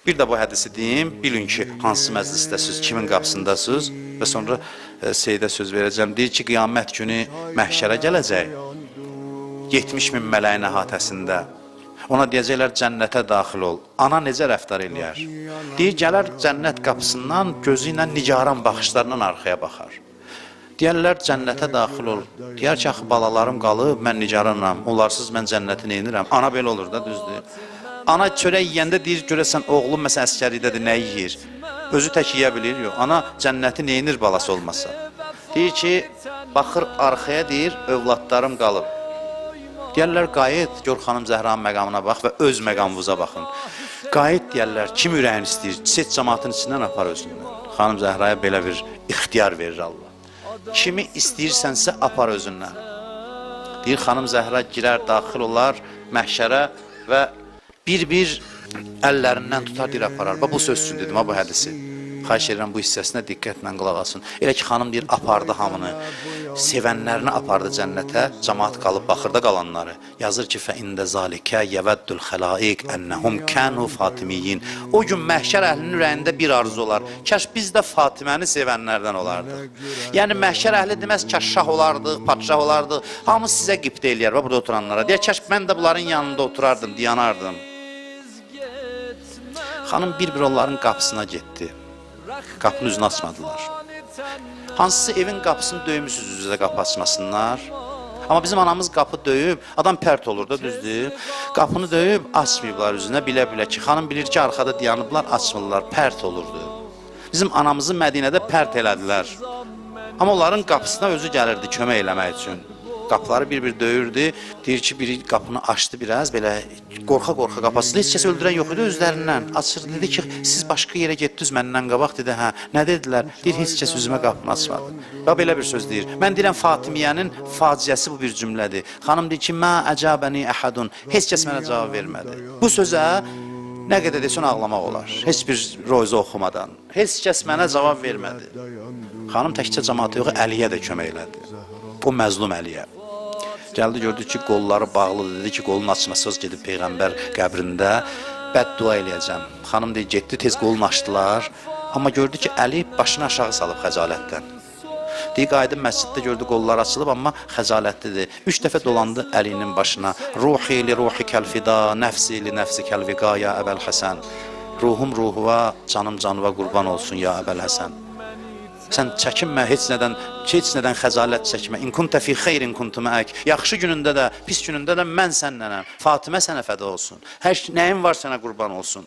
Bir də bu hədisi deyim, bilin ki, hansı məclisdəsiz, kimin qapısındasınız və sonra Seydə söz verəcəm. Deyir ki, qiyamət günü məhşərə gələcək, 70 min mələyin əhatəsində. Ona deyəcəklər, cənnətə daxil ol. Ana necə rəftar eləyər? Deyir, gələr cənnət qapısından, gözü ilə nigaran baxışlarından arxaya baxar. Deyərlər, cənnətə daxil ol. Deyər ki, axı, balalarım qalıb, mən nigaranam, onlarsız mən cənnəti neynirəm? Ana belə olur da, düzdür. Ana çörək yiyəndə deyir, görəsən, oğlum məsələn əskərlikdədir, nə yiyir? Özü tək yiyə bilir, yox. Ana cənnəti neynir balası olmasa? Deyir ki, baxır arxaya deyir, övladlarım qalıb. Deyərlər, qayıt, gör xanım Zəhranın məqamına bax və öz məqamınıza baxın. Qayıt deyərlər, kim ürəyin istəyir? Seç cəmaatın içindən apar özündən. Xanım Zəhraya belə bir ixtiyar verir Allah. Kimi istəyirsənsə apar özündən. Deyir, xanım Zəhra girər, daxil olar məhşərə və bir-bir əllərindən tutar, deyir, aparar. Bu söz üçün dedim, bu hədisi. Xahiş edirəm, bu hissəsinə diqqətlə qulaq asın. Elə ki, xanım deyir, apardı hamını, sevənlərini apardı cənnətə, cəmaat qalıb baxırda qalanları. Yazır ki, fəində zalikə yəvəddül xəlaiq ənəhum kənu fatimiyyin. O gün məhşər əhlinin ürəyində bir arzu olar. Kəş biz də Fatiməni sevənlərdən olardıq. Yəni, məhşər əhli deməz, kəş şah olardıq, padşah olardıq. Hamı sizə qibdə eləyər, burada oturanlara. Deyər, kəş mən də bunların yanında oturardım, dayanardım. Xanım bir-bir onların qapısına getdi. Qapının üzünü açmadılar. Hansısı evin qapısını döymüsünüz üzrə qapı açmasınlar. Amma bizim anamız qapı döyüb, adam pərt olur da, düzdür. Qapını döyüb, açmayıblar üzünə, bilə-bilə ki, xanım bilir ki, arxada dayanıblar, açmırlar, pərt olurdu. Bizim anamızı Mədinədə pərt elədilər. Amma onların qapısına özü gəlirdi kömək eləmək üçün. Qapıları bir-bir döyürdü, deyir ki, biri qapını açdı biraz, belə qorxa-qorxa qapasını, heç kəs öldürən yox idi özlərindən. Açırdı, dedi ki, siz başqa yerə getdiniz məndən qabaq, dedi, hə, nə dedilər? Deyir, heç kəs üzümə qapını açmadı. Və belə bir söz deyir. Mən deyirəm, Fatimiyənin faciəsi bu bir cümlədir. Xanım deyir ki, mə əcəbəni əhədun, heç kəs mənə cavab vermədi. Bu sözə nə qədər desən ağlamaq olar, heç bir royza oxumadan. Heç kəs mənə cavab vermədi. Xanım təkcə cəmaata yox, Əliyə də kömək elədi. O məzlum Əliyə. Gəldi, gördü ki, qolları bağlıdır, dedi ki, qolun açmasız gedib Peyğəmbər qəbrində bəddua eləyəcəm. Xanım deyir, getdi, tez qolunu açdılar. Amma gördü ki, Əli başını aşağı salıb xəcalətdən. Deyir, qayıdıb məsciddə gördü, qolları açılıb, amma xəcalətlidir. 3 dəfə dolandı Əlinin başına. Ruhi li ruhi kəlfida, nəfsi li nəfsi kəlviqa, ya Əbəl Həsən. Ruhum ruhuva, canım canıva qurban olsun, ya Əbəl Həsən. Sən çəkinmə, heç nədən xəcalət çəkmə. İn kuntə fi xeyrin kuntu məək. Yaxşı günündə də, pis günündə də mən sənnənəm. Fatimə sənə fəda olsun. Hər nəyin var sənə qurban olsun.